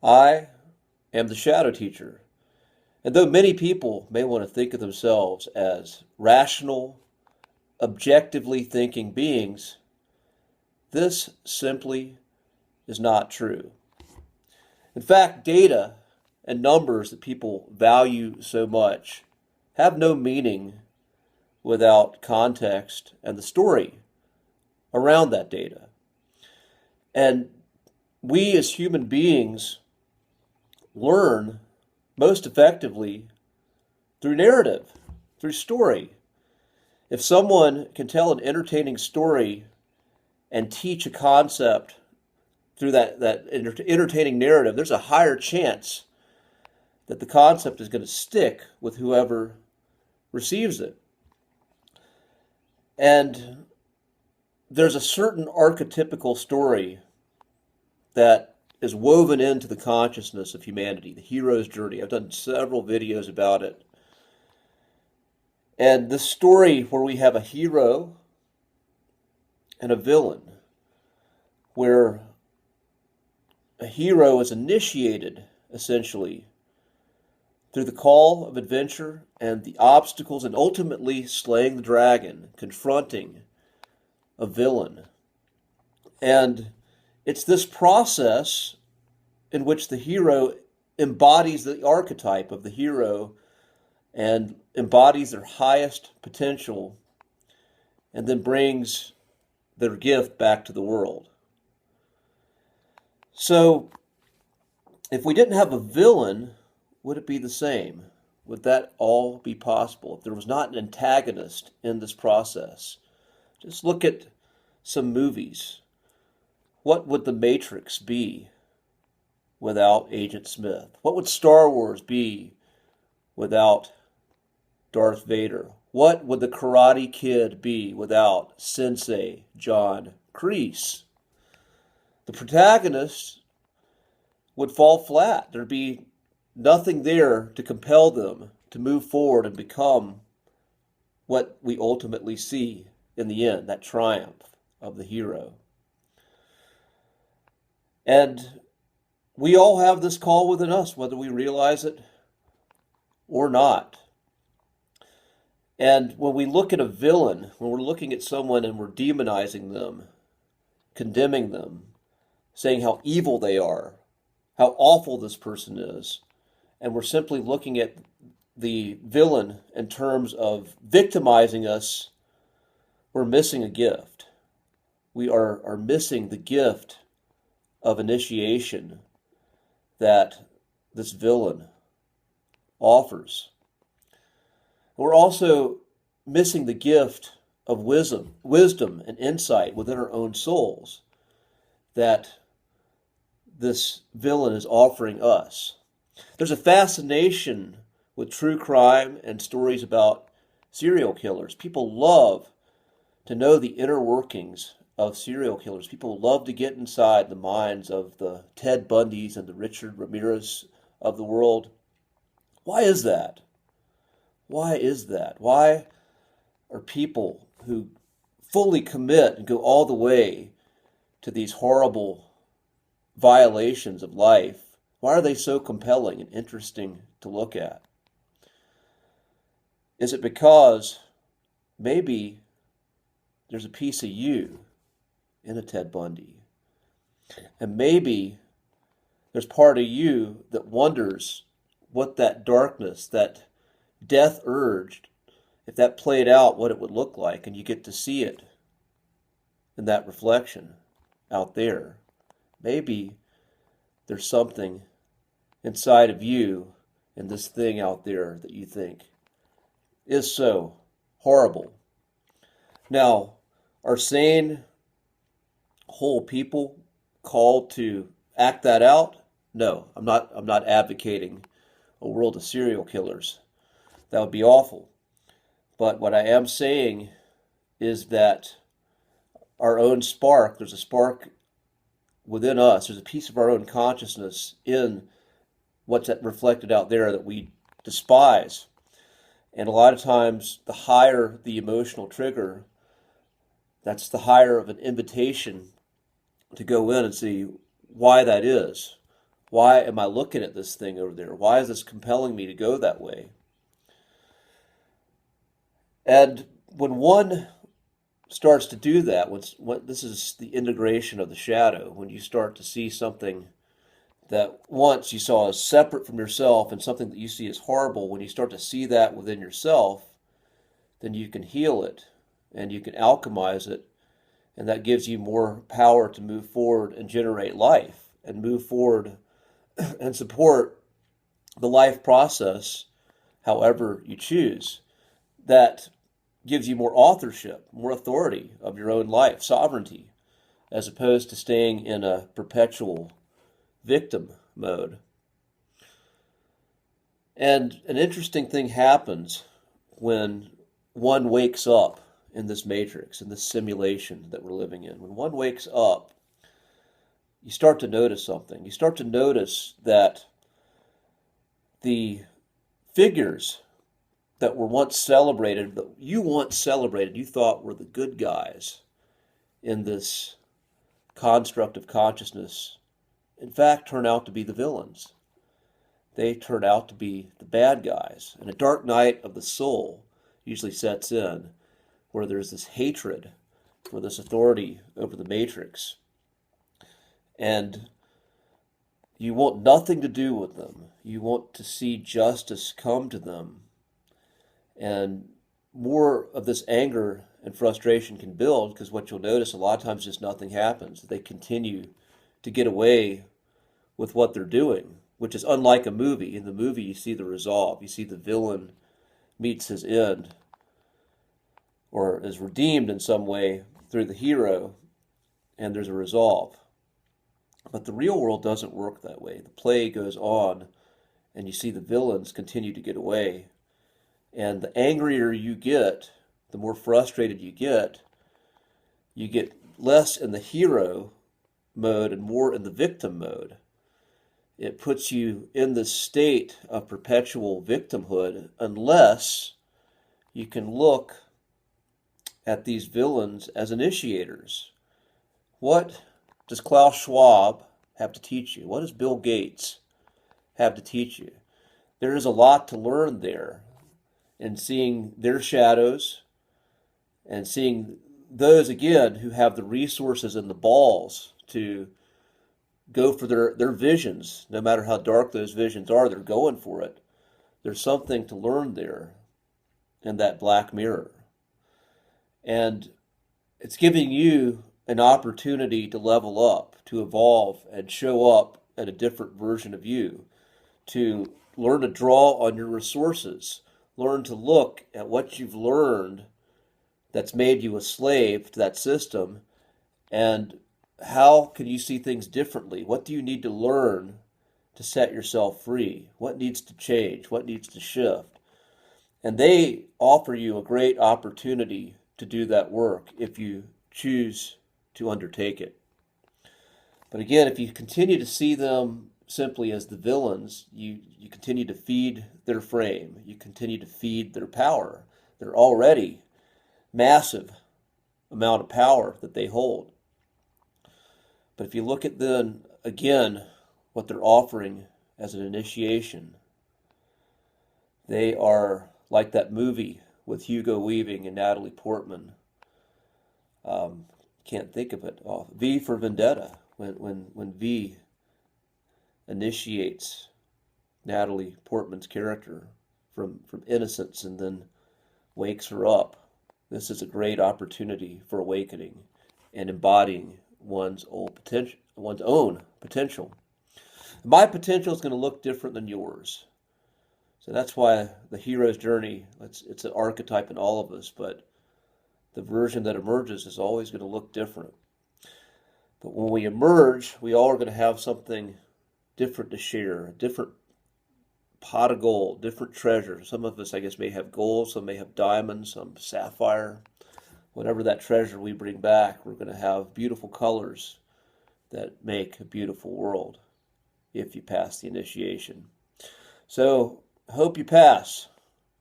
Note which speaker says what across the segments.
Speaker 1: I am the shadow teacher. And though many people may want to think of themselves as rational, objectively thinking beings, this simply is not true. In fact, data and numbers that people value so much have no meaning without context and the story around that data. And we as human beings learn most effectively through narrative, through story. If someone can tell an entertaining story and teach a concept through that entertaining narrative, there's a higher chance that the concept is going to stick with whoever receives it. And there's a certain archetypical story that is woven into the consciousness of humanity, the hero's journey. I've done several videos about it. And this story where we have a hero and a villain, where a hero is initiated, essentially, through the call of adventure and the obstacles and ultimately slaying the dragon, confronting a villain. And it's this process in which the hero embodies the archetype of the hero and embodies their highest potential and then brings their gift back to the world. So, if we didn't have a villain, would it be the same? Would that all be possible if there was not an antagonist in this process? Just look at some movies. What would The Matrix be without Agent Smith? What would Star Wars be without Darth Vader? What would The Karate Kid be without Sensei John Kreese? The protagonist would fall flat. There'd be nothing there to compel them to move forward and become what we ultimately see in the end, that triumph of the hero. And we all have this call within us, whether we realize it or not. And when we look at a villain, when we're looking at someone and we're demonizing them, condemning them, saying how evil they are, how awful this person is, and we're simply looking at the villain in terms of victimizing us, we're missing a gift. We are missing the gift of initiation that this villain offers. We're also missing the gift of wisdom and insight within our own souls that this villain is offering us. There's a fascination with true crime and stories about serial killers. People love to know the inner workings of serial killers. People love to get inside the minds of the Ted Bundys and the Richard Ramirez of the world. Why is that? Why is that? Why are people who fully commit and go all the way to these horrible violations of life, why are they so compelling and interesting to look at? Is it because maybe there's a piece of you in a Ted Bundy? And maybe there's part of you that wonders what that darkness, that death urge, if that played out, what it would look like, and you get to see it in that reflection out there. Maybe there's something inside of you in this thing out there that you think is so horrible. Now, are sane, whole people called to act that out? No, I'm not advocating a world of serial killers. That would be awful. But what I am saying is that our own spark, there's a spark within us, there's a piece of our own consciousness in what's reflected out there that we despise. And a lot of times, the higher the emotional trigger, that's the higher of an invitation to go in and see why that is. Why am I looking at this thing over there? Why is this compelling me to go that way? And when one starts to do that, when this is the integration of the shadow, when you start to see something that once you saw as separate from yourself and something that you see as horrible, when you start to see that within yourself, then you can heal it and you can alchemize it, and that gives you more power to move forward and generate life and move forward and support the life process however you choose. That gives you more authorship, more authority of your own life, sovereignty, as opposed to staying in a perpetual victim mode. And an interesting thing happens when one wakes up in this matrix, in this simulation that we're living in. When one wakes up, you start to notice something. You start to notice that the figures that were once celebrated, that you once celebrated, you thought were the good guys in this construct of consciousness, in fact, turn out to be the villains. They turn out to be the bad guys. And a dark night of the soul usually sets in, where there's this hatred for this authority over the matrix. And you want nothing to do with them. You want to see justice come to them. And more of this anger and frustration can build, because what you'll notice a lot of times just nothing happens. They continue to get away with what they're doing, which is unlike a movie. In the movie, you see the resolve. You see the villain meets his end, or is redeemed in some way through the hero, and there's a resolve. But the real world doesn't work that way. The play goes on, and you see the villains continue to get away. And the angrier you get, the more frustrated you get less in the hero mode and more in the victim mode. It puts you in this state of perpetual victimhood unless you can look at these villains as initiators. What does Klaus Schwab have to teach you? What does Bill Gates have to teach you? There is a lot to learn there in seeing their shadows and seeing those, again, who have the resources and the balls to go for their visions. No matter how dark those visions are, they're going for it. There's something to learn there in that black mirror. And it's giving you an opportunity to level up, to evolve, and show up at a different version of you, to learn to draw on your resources, learn to look at what you've learned that's made you a slave to that system, and how can you see things differently? What do you need to learn to set yourself free? What needs to change? What needs to shift? And they offer you a great opportunity to do that work if you choose to undertake it. But again, if you continue to see them simply as the villains, you continue to feed their frame. You continue to feed their power. They're already massive amount of power that they hold. But if you look at then, again, what they're offering as an initiation, they are like that movie with Hugo Weaving and Natalie Portman. Can't think of it. V for Vendetta. When V initiates Natalie Portman's character from innocence and then wakes her up. This is a great opportunity for awakening and embodying one's own potential. My potential is going to look different than yours. So that's why the hero's journey, it's an archetype in all of us, but the version that emerges is always going to look different. But when we emerge, we all are going to have something different to share, a different pot of gold, different treasure. Some of us, I guess, may have gold, some may have diamonds, some sapphire. Whatever that treasure we bring back, we're going to have beautiful colors that make a beautiful world if you pass the initiation. So, hope you pass.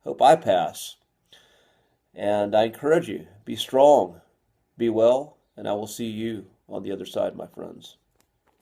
Speaker 1: Hope I pass. And I encourage you, be strong, be well, and I will see you on the other side, my friends.